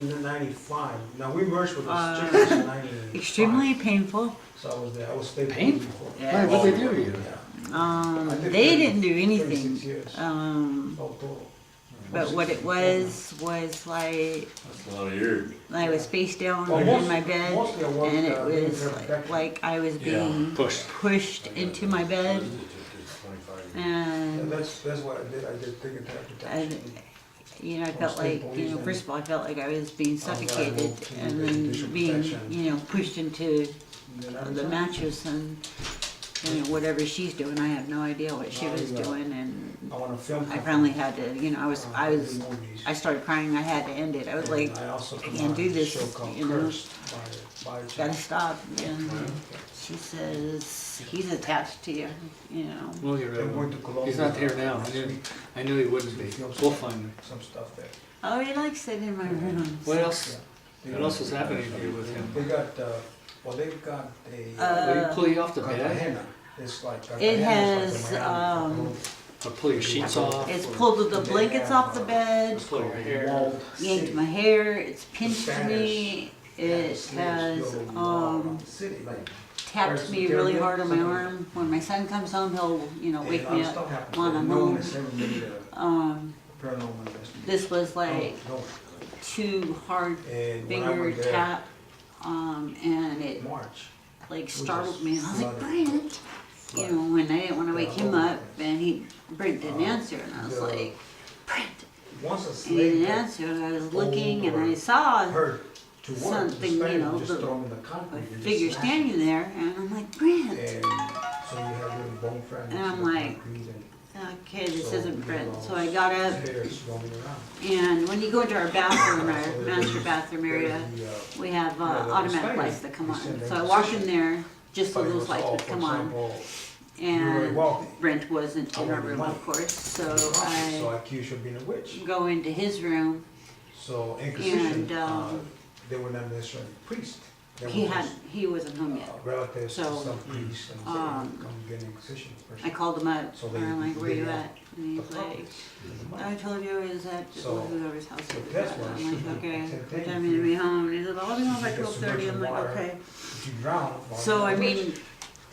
in 95. Now we merged with the Stricklands in 95. Extremely painful. So I was there. I was stable Painful? before. Yeah. Why, what'd they do to you? Yeah. I did They 30 didn't do 36 anything. years. All total. But what it was like That's a lot of years. I was face down Well, in my bed, mostly I worked, and it doing was protection. like I was being pushed into my bed, And and that's what I did. I did thing attack protection. I felt like, first of all, I felt like I was being suffocated, and then being, pushed into the mattress, and whatever she's doing, I have no idea what she was doing, and I want to film. I finally had to, I started crying. I had to end it. I was like, I can't do this, By gotta stop. And she says, he's attached to you, We'll get rid of him. He's not here now. I knew he wouldn't be. We'll find him. some stuff there. Oh, he likes it in my room. What else? What else was happening to you with him? They got, they've got Did he pull you off the bed? Cartagena. It's like It Cartagena is has, like a Miami. Or pull your sheets off? it's pulled the blankets off the bed, Pull your hair? Walled yanked city. my hair, it's pinched Spanish. me, it Slaves has, built a wall around the city, like, tapped me really hard on my arm. When my son comes home, he'll, wake and me other stuff up happened. when I'm No one home. has ever made a Um, paranormal investigation. this was like No one. 2 hard And when I finger went there, tap, and it March, like startled me, and I was like, flooded. Brent, when I didn't want to wake him up, and Brent didn't answer, and I was like, Brent, once a and he slave didn't got answer, and I was looking, and I saw hurt to work, the something, Spaniards just the- throw him in the a concrete and just figure smash standing there, and I'm like, Brent, him. And so you have little bone fragments And I'm in the like, concrete okay, this So, isn't you Brent. know, So I got up, and hairs roaming around. and when you go into our bathroom, our So master bathroom area, the, we have the automatic Spaniards, lights that come we on. send them So I to walked session. in there, just so but it those was lights all, would for come on. example, you were very And wealthy. Brent wasn't in I our wanted room, money. of course, so So I I accused you of being a witch. go into his room. So Inquisition, And, they were not necessarily priests. They He were had, just, he wasn't home yet. relatives to So, some priests and come get an Inquisition person. I called him up, So and they- I'm like, where they you got at? And the he's like, public. I told you I was at So, whoever's house the it was test at. was, I'm like, okay, it's a what thing. time are you gonna be home? And he said, I'll be home by You get 12:30. I'm like, water. okay. If you drown, well, So, you're I a witch. mean,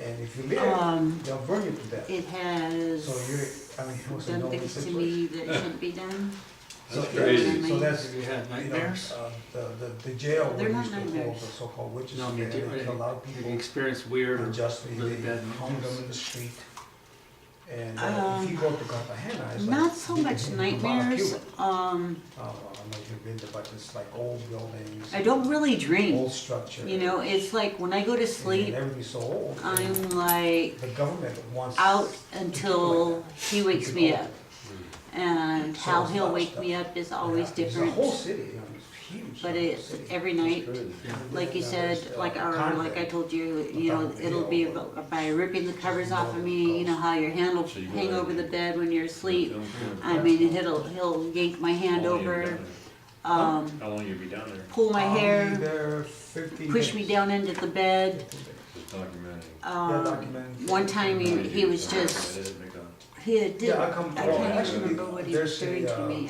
And if you live, they'll burn you to death. it has So you're, it was a done no-win things to situation. me that shouldn't be done. That's So- crazy. So that's, Have you had you know, nightmares? the jail They're were not used to hold nightmares. the so-called witches. No, I mean, there. They killed a lot of have you people experienced weird or unjustly. really They bad hung them nightmares? in the street. And if you go to Cartagena, it's like. Not so much you can hit nightmares. Cuba. I don't know if you've been there, but it's like old buildings, I don't really dream. old structure. It's like when I go to And sleep, everything's so old. I'm like The government wants. out until he wakes me People. up. And So how it's a he'll lot of wake stuff. me up is always There's different. a whole city, it's huge. But the whole it's city. every night, like you said, like I told you, it'll be by ripping the covers off of me. You know how your hand will hang over the bed when you're asleep. I mean, he'll yank my hand over, How long you be down there? pull my I'll be hair, there 15 push me days. down into the bed. 15 days. Just documenting. Yeah, documenting. One time he was just, he did, Yeah, I come. I well, can't actually, even remember what he was there's doing to me.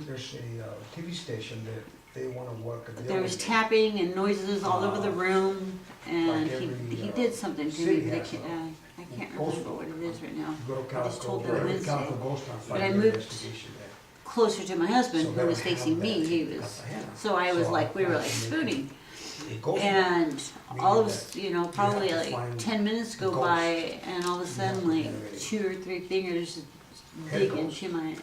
There's a TV station that they want to work. There was tapping and noises all over the room, and Like he every, did something to city me, but has I can't remember what it is right now. Go to I just told Calico, them Wednesday. Calico Ghost Town, But I five-year moved investigation there. closer to my husband, So who they was would facing have me, that he in was, Cartagena. so I was So like, we were like actually spooning. it goes- And all of, probably to like find 10 minutes go ghosts. by, and all of a sudden, You like have to 2 or 3 fingers Head dig ghosts. into my,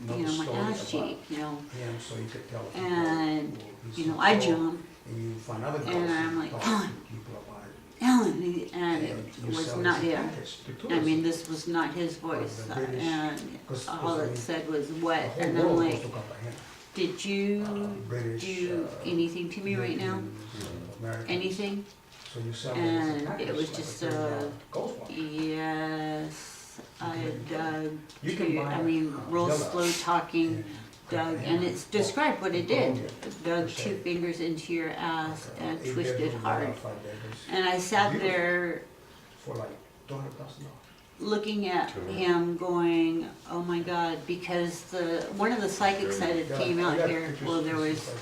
Know the my story ass about cheek, him, so you could tell people and, who he's I so- jump, And you find other ghosts. and I'm and like, talk "Ellen." to people about it. Ellen, and it And you was sell not these him. packets to I tourists. mean, this was not his voice, the British- and 'cause all I it mean, said was The what, whole and I'm world goes like, to Cartagena. did you British, do anything to me right now? Europeans, Americans. Anything? So you sell And these packets it was like just, $30 ghost walk. Yes, I dug You can buy real villas slow talking, in dug, and Cartagena. it's described what it did. Colombia, Dug per se. 2 fingers into your ass and 8 twisted bedroom, hard. 5 bedrooms, And I sat there, for like $200,000. looking at him going, oh my God, because one of the psychics that had came out here, well, there was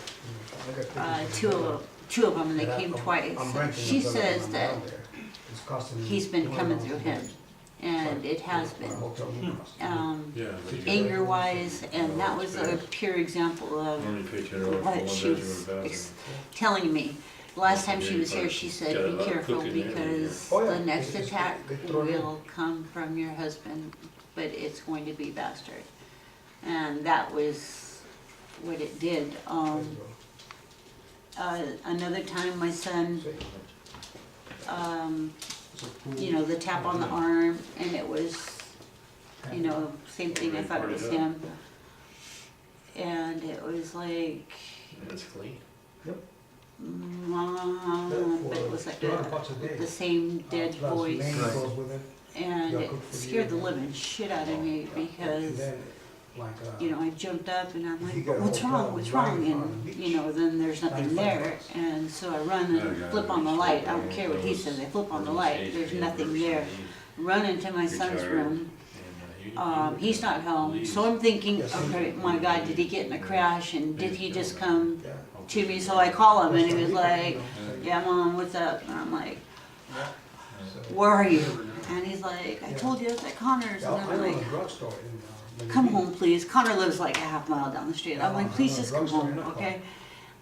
two of them, and they came twice. She says that he's been coming through him, and it has been. Yeah. Anger-wise, and that was a pure example of what she was telling me. Last time she was here, she said, be careful because the next attack will come from your husband, but it's going to be bastard. And that was what it did. Another time my son, you know, the tap on the arm, and it was, you know, same thing, I thought it was him. And it was like, It's clean. Mom, but it was like the same dead voice, and it scared the living shit out of me because, you know, I jumped up and I'm like, what's wrong, and, you know, then there's nothing there, and so I run and flip on the light, I don't care what he says, I flip on the light, there's nothing there, run into my son's room, he's not home, so I'm thinking, okay, my God, did he get in a crash, and did he just come to me? So I call him, and he was like, yeah, Mom, what's up? And I'm like, where are you? And he's like, I told you I was at Connor's. And I'm like, come home, please. Connor lives like a half mile down the street. I'm like, please just come home, okay?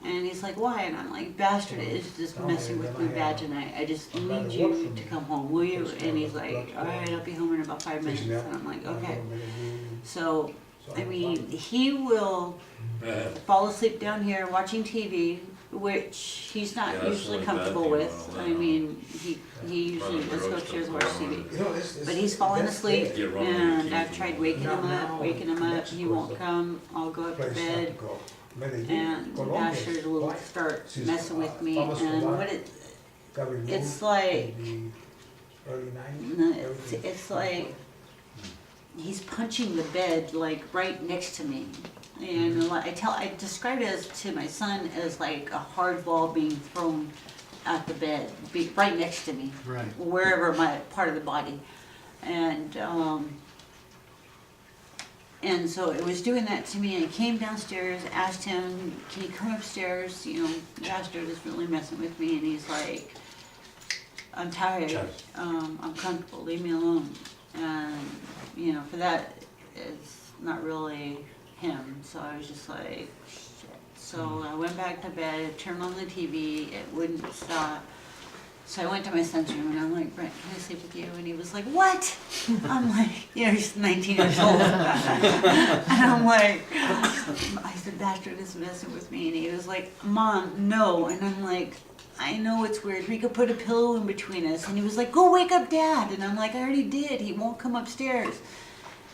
And he's like, why? And I'm like, bastard is just messing with me bad tonight. I just need you to come home, will you? And he's like, all right, I'll be home in about 5 minutes. And I'm like, okay. So, I mean, he will fall asleep down here watching TV, which he's not usually comfortable with. I mean, he usually just go upstairs and watch TV. But he's falling asleep, and I've tried waking him up, he won't come. I'll go up to bed, and Bastard will start messing with me, and it's like, it's like, he's punching the bed like right next to me, and I describe it as to my son as like a hard ball being thrown at the bed, right next to me, Right. wherever my part of the body, and so it was doing that to me. And I came downstairs, asked him, can you come upstairs? You know, Bastard is really messing with me, and he's like, I'm tired, I'm comfortable, leave me alone. And, you know, for that, it's not really him. So I was just like, shit. So I went back to bed, turned on the TV, it wouldn't stop. So I went to my son's room and I'm like, Brent, can I sleep with you? And he was like, what? I'm like, you know, he's 19 years old. And I'm like, I said, Bastard is messing with me. And he was like, Mom, no. And I'm like, I know it's weird. We could put a pillow in between us. And he was like, go wake up Dad. And I'm like, I already did. He won't come upstairs.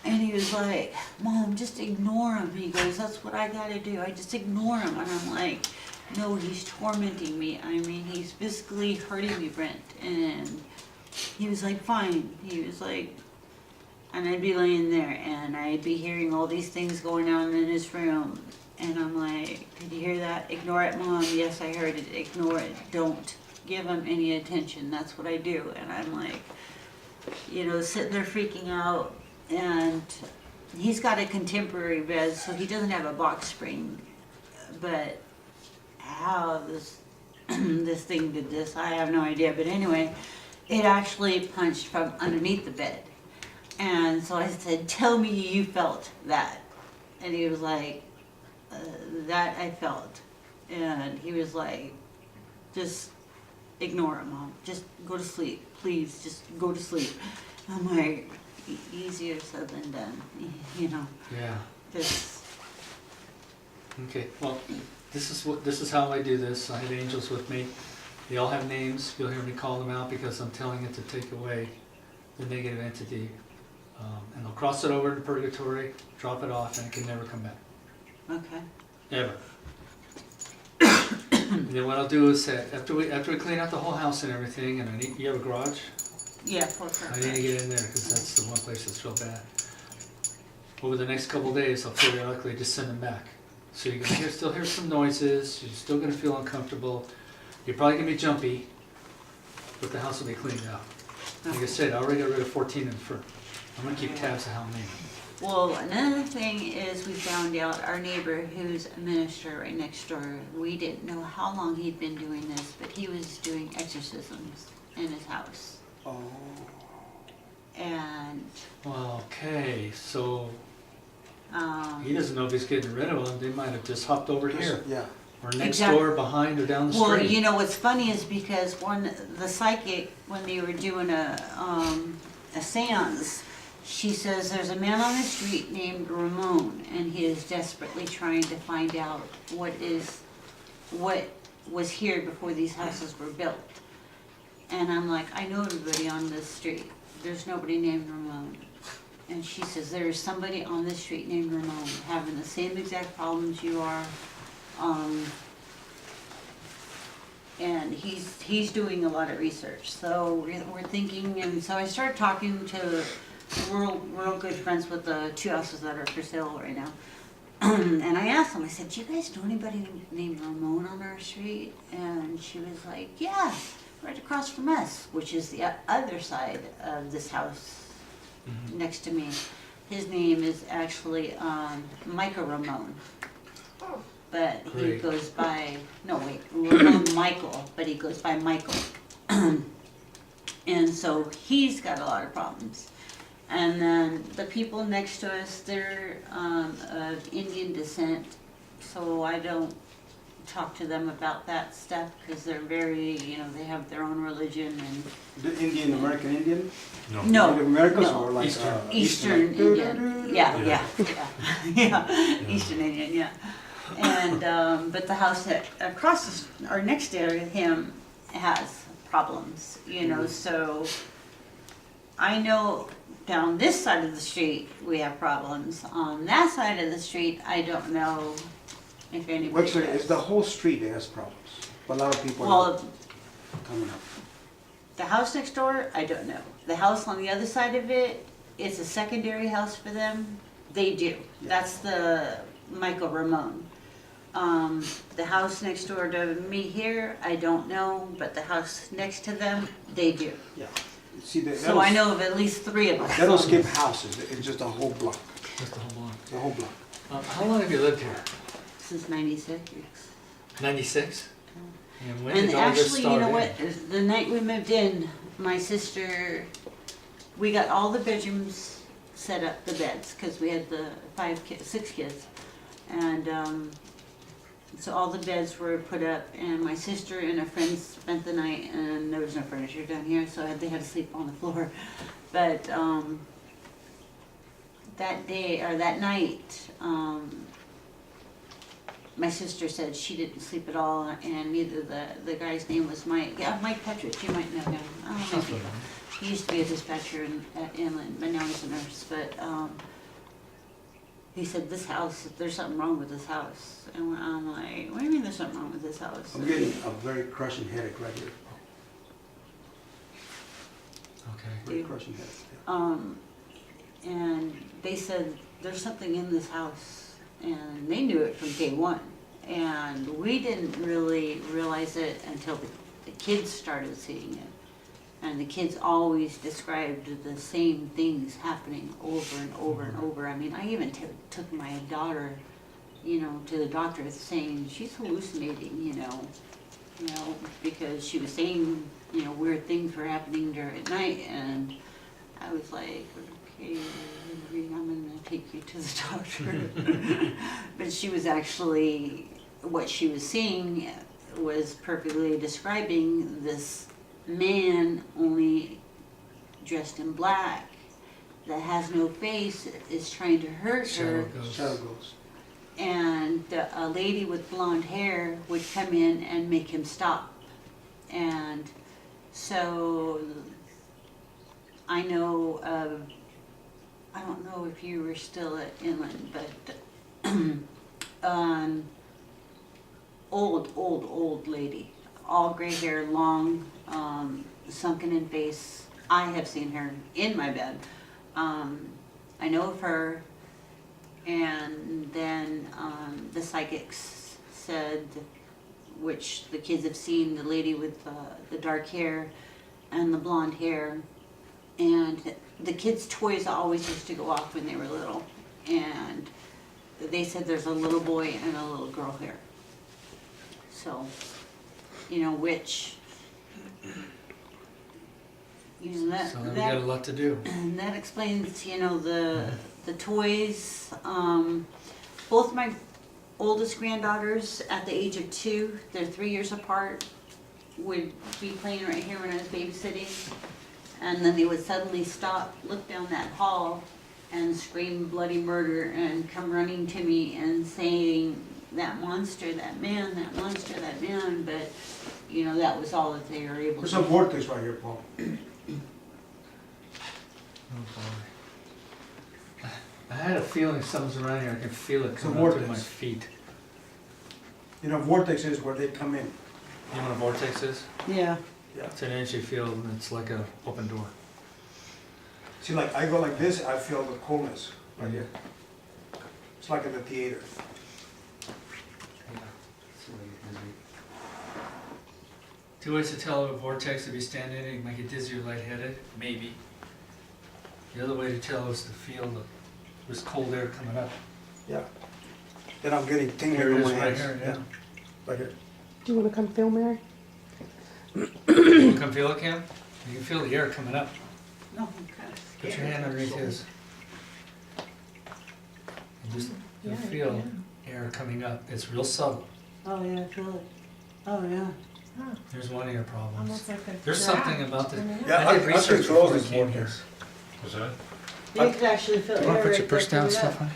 And he was like, Mom, just ignore him. He goes, that's what I gotta do. I just ignore him. And I'm like, no, he's tormenting me. I mean, he's physically hurting me, Brent. And he was like, fine. He was like, and I'd be laying there and I'd be hearing all these things going on in his room. And I'm like, did you hear that? Ignore it, Mom. Yes, I heard it. Ignore it. Don't give him any attention. That's what I do. And I'm like, you know, sitting there freaking out. And he's got a contemporary bed, so he doesn't have a box spring. But how this this thing did this, I have no idea. But anyway, it actually punched from underneath the bed. And so I said, tell me you felt that. And he was like, that I felt. And he was like, just ignore it, Mom. Just go to sleep. Please, just go to sleep. I'm like, easier said than done, you know. Yeah. Just, Okay. Well, this is how I do this. I have angels with me. They all have names. You'll hear me call them out because I'm telling it to take away the negative entity, and I'll cross it over to purgatory, drop it off, and it can never come back. okay. Ever. And then what I'll do is after we clean out the whole house and everything, and you have a garage? Yeah, for I need to get in there because that's the one place that's real bad. Over the next couple of days, I'll periodically just send them back. So you're gonna still hear some noises. You're still gonna feel uncomfortable. You're probably gonna be jumpy, but the house will be cleaned out. Like I said, I already got rid of 14 in the front. I'm gonna keep tabs of how many. Well, another thing is we found out our neighbor who's a minister right next door, we didn't know how long he'd been doing this, but he was doing exorcisms in his house. Oh. And, Well, okay, so um, he doesn't know if he's getting rid of them. They might have just hopped over here. Yeah. Or next Exactly. door, behind, or down the well, street. you know, what's funny is because the psychic, when they were doing a seance, she says there's a man on the street named Ramon, and he is desperately trying to find out what was here before these houses were built. And I'm like, I know everybody on this street. There's nobody named Ramon. And she says, there is somebody on this street named Ramon having the same exact problems you are. And he's doing a lot of research. So we're thinking, and so I started talking to real good friends with the 2 houses that are for sale right now. And I asked them, I said, do you guys know anybody named Ramon on our street? And she was like, yeah, right across from us, which is the other side of this house next to me. His name is actually Micah Ramon. But he Great. goes by, no wait, Ramon Michael, but he goes by Michael. And so he's got a lot of problems. And then the people next to us, they're of Indian descent, so I don't talk to them about that stuff because they're very, they have their own religion and The Indian, American Indian? No. no, Native Americans no. or like Eastern. Eastern Indian, yeah, Yeah. Eastern Indian, yeah. And but the house that across or next to him has problems, so I know down this side of the street we have problems. On that side of the street, I don't know if anybody Actually, does. it's the whole street that has problems. A lot of people are Well, coming up. the house next door, I don't know. The house on the other side of it, it's a secondary house for them. They do. Yeah. That's the Michael Ramon. The house next door to me here, I don't know, but the house next to them, they do. Yeah. See, So I know of at least 3 of They don't us. skip houses. It's just a whole block. Just the whole block. The whole block. How long have you lived here? Since '96. 96? And when And did all this actually, start? you know in? what? The night we moved in, my sister, we got all the bedrooms set up, the beds, because we had the 6 kids. And so all the beds were put up, and my sister and a friend spent the night, and there was no furniture down here, so they had to sleep on the floor. But that day, or that night, my sister said she didn't sleep at all, and neither the guy's name was Mike. Yeah, Mike Petrich, you might know him. Sounds Maybe. familiar. He used to be a dispatcher at Inland, but now he's a nurse. But he said, this house, there's something wrong with this house. And I'm like, what do you mean there's something wrong with this house? I'm getting a very crushing headache right here. Okay. Very Yeah. crushing headache. And they said, there's something in this house. And they knew it from day one. And we didn't really realize it until the kids started seeing it. And the kids always described the same things happening over and over and over. I mean, I even took my daughter, to the doctor saying she's hallucinating, because she was saying, weird things were happening during at night. And I was like, okay, I'm gonna take you to the doctor. But she was actually, what she was seeing was perfectly describing this man only dressed in black that has no face is trying to hurt Shadow her, goes. Shadow goes. and a lady with blonde hair would come in and make him stop. And so I know of, I don't know if you were still at Inland, but old lady, all gray hair, long, sunken in face. I have seen her in my bed. I know of her. And then the psychics said, which the kids have seen, the lady with the dark hair and the blonde hair, And the kids' toys always used to go off when they were little. And they said there's a little boy and a little girl here. So, you know, which, you know, So then we got a lot to do. and that explains, you know, the toys. Both my oldest granddaughters at the age of 2, they're 3 years apart, would be playing right here when I was babysitting. And then they would suddenly stop, look down that hall and scream bloody murder and come running to me and saying, that monster, that man, that monster, that man. But, you know, that was all that they were able There's to a vortex right here, Paul. Oh, boy. I had a feeling something's around here, I can feel it It's a coming up through my vortex. feet. You know, vortex is where they come in. You know what a vortex is? Yeah. Yeah. It's an energy field and it's like an open door. See, like I go like this, I feel the coolness right here. It's like in the theater. Yeah. Two ways to tell if a vortex, if you stand in it, you might get dizzy or lightheaded, maybe. The other way to tell is to feel this cold air coming up. Yeah. Then I'm getting Here tingling it in is my right hands. here, yeah. Right here. Do you want to come film, Mary? You wanna come feel it, Cam? You can feel the air coming up. No, I'm kind of Put your hand underneath his. And just you'll Yeah, feel air coming up. It's real subtle. Oh, yeah, I feel it. Oh, yeah. Oh, There's one of your problems. almost like a There's draft something about the. coming out. Yeah, I did I research can close before I this came here. vortex. Was that? You could actually feel You air wanna put right your purse there down, coming up. Stephanie?